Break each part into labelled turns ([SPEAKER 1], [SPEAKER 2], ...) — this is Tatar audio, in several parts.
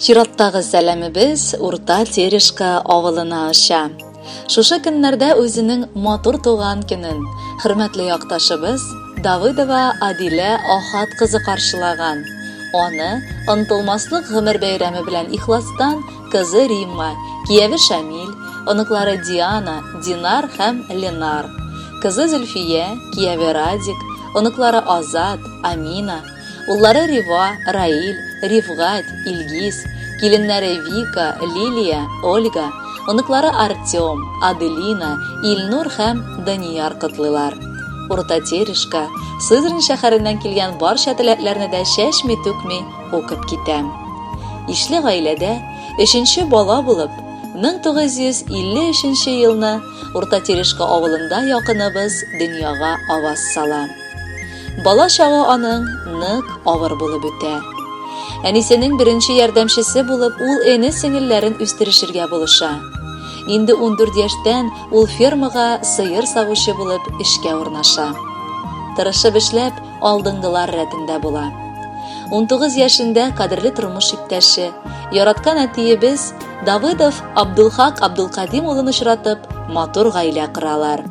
[SPEAKER 1] Чираттагы сәламебез Урта Терешка авылына аша. Шушы көннәрдә үзенең матур туган көнен хөрмәтле якташыбыз Давыдова Адилә Ахат кызы каршылаган. Аны онытылмаслык гомер бәйрәме белән ихластан кызы Римма, кияве Шамил, оныклары Диана, Динар һәм Ленар, кызы Зөлфия, кияве Радик, оныклары Азат, Амина, уллары Рива, Раил, Ривгат, Илгиз, киленнәре Вика, Лилия, Ольга, оныклары Артем, Аделина, Илнур һәм Данияр котлыйлар. Урта Терешка Сызрань шәһәреннән килгән барча теләкләрне дә чәчми-түкми укып китәм. Ишле гаиләдә 3нче бала булып, 1953 елны Урта Терешка авылында якыныбыз дөньяга аваз сала. Бала чагы аның нык авыр булып үтә. Әнисенең беренче ярдәмчесе булып, ул эне сеңелләрен үстерешергә булыша. Инде 14 яшьтән ул фермага сыер сагучы булып эшкә урнаша. Тырышып эшләп, алдынгылар рәтендә була. 19 яшендә кадерле тормыш иптәше, яраткан әтиебез Давыдов Абдулхак Абдулкадим улын очратып, матур гаилә коралар.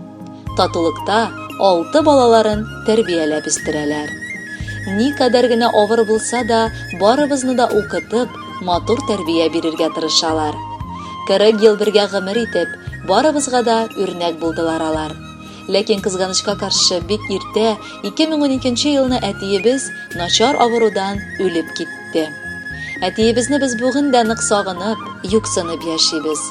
[SPEAKER 1] Татулыкта 6 балаларын тәрбияләп үстерәләр. Никадәр генә авыр булса да, барыбызны да укытып, матур тәрбия бирергә тырышалар. 40 ел бергә гомер итеп, барыбызга да үрнәк булдылар алар. Ләкин кызганычка каршы бик иртә 2012 елны әтиебез начар авырудан үлеп китте. Әтиебезне без бүген дә нык сагынып, юксынып яшибез.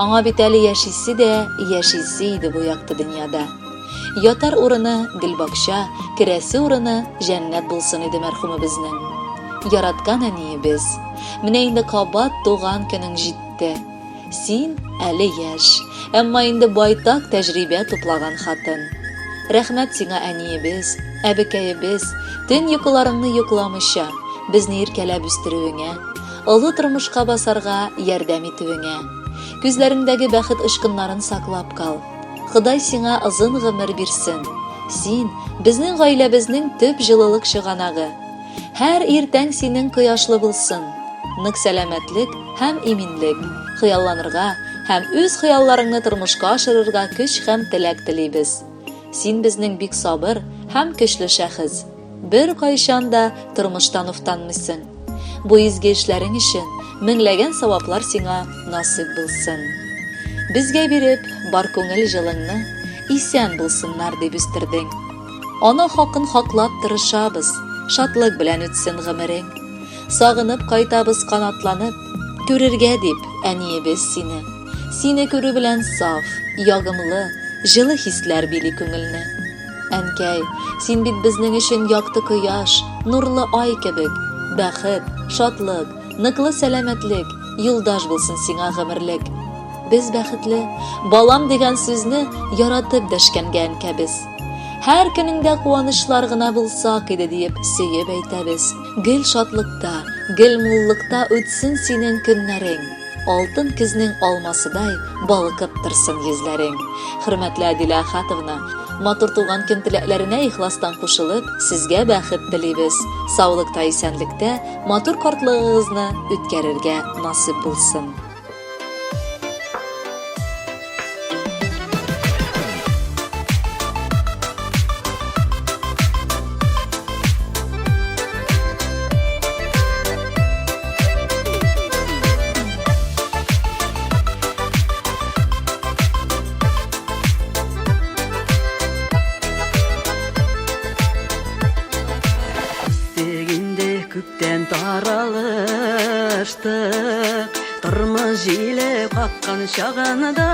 [SPEAKER 1] Аңа бит әле яшисе дә яшисе иде бу якты дөньяда. Ятар урыны гөлбакча, керәсе урыны җәннәт булсын иде мәрхүмебезнең. Яраткан әниебез, менә инде кабат туган көнең җитте. Син әле яшь, әмма инде байтак тәҗрибә туплаган хатын. Рәхмәт сиңа әниебез, әбекәебез, төн йокыларыңны йокламыйча, безне иркәләп үстерүеңә, олы тормышка басарга ярдәм итүеңә. Күзләреңдәге бәхет ышкыннарын саклап кал. Ходай сиңа озын гомер бирсен. Син безнең гаиләбезнең төп җылылык чыганагы. Һәр иртәң синең кояшлы булсын. Нык сәламәтлек һәм иминлек, хыялланырга һәм үз хыялларыңны тормышка ашырырга көч һәм теләк телибез. Син безнең бик сабыр һәм көчле шәхес. Бер кайчан да тормыштан уфтанмыйсың. Бу изге эшләрең өчен меңләгән саваплар сиңа насыйп булсын. Безгә биреп, бар күңел җылыңны исән булсыннар дип үстердең. Ана хакын хаклап тырышабыз, шатлык белән үтсен гомерең. Сагынып кайтабыз канатланып, күрергә дип әниебез сине. Сине күрү белән саф, ягымлы, җылы хисләр били күңелне. Әнкәй, син бит безнең өчен якты кояш, нурлы ай кебек, бәхет, шатлык, ныклы сәламәтлек, юлдаш булсын сиңа гомерлек. Без бәхетле, балам дигән сүзне яратып дәшкәнгә әнкәбез. Һәр көнеңдә куанычлар гына булсак иде диеп сөеп әйтәбез. Гел шатлыкта, гел муллыкта үтсен синең көннәрең. Алтын көзнең алмасыдай балкып торсын йөзләрең. Хөрмәтле Адилә Ахатовна, матур туган көн теләкләренә ихластан кушылып, сезгә бәхет телибез. Саулыкта, исәнлектә матур картлыгыгызны үткәрергә насыйп булсын.
[SPEAKER 2] Күктән таралыштык, тормыш җиле каккан чагында.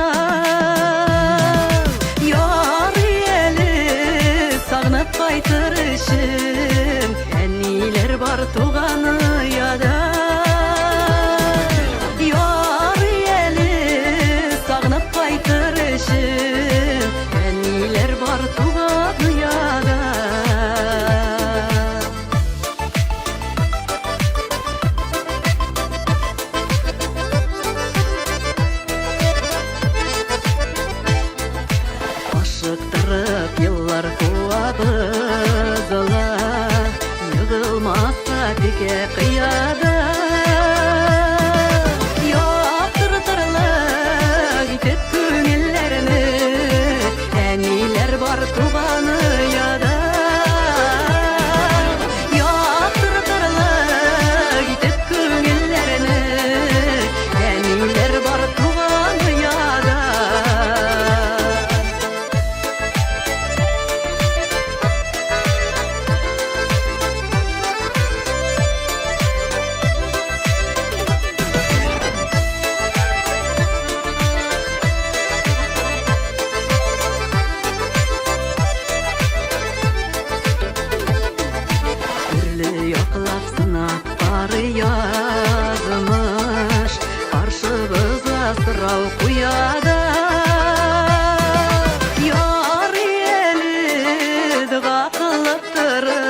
[SPEAKER 2] Ярый әле сагынып кайтыр өчен, әниләр бар туган яда. Ярый әле сагынып кайтыр өчен, әниләр бар туган яда. Yıllar kuvabızla, yığılmazsa teke kıyada. кайтыр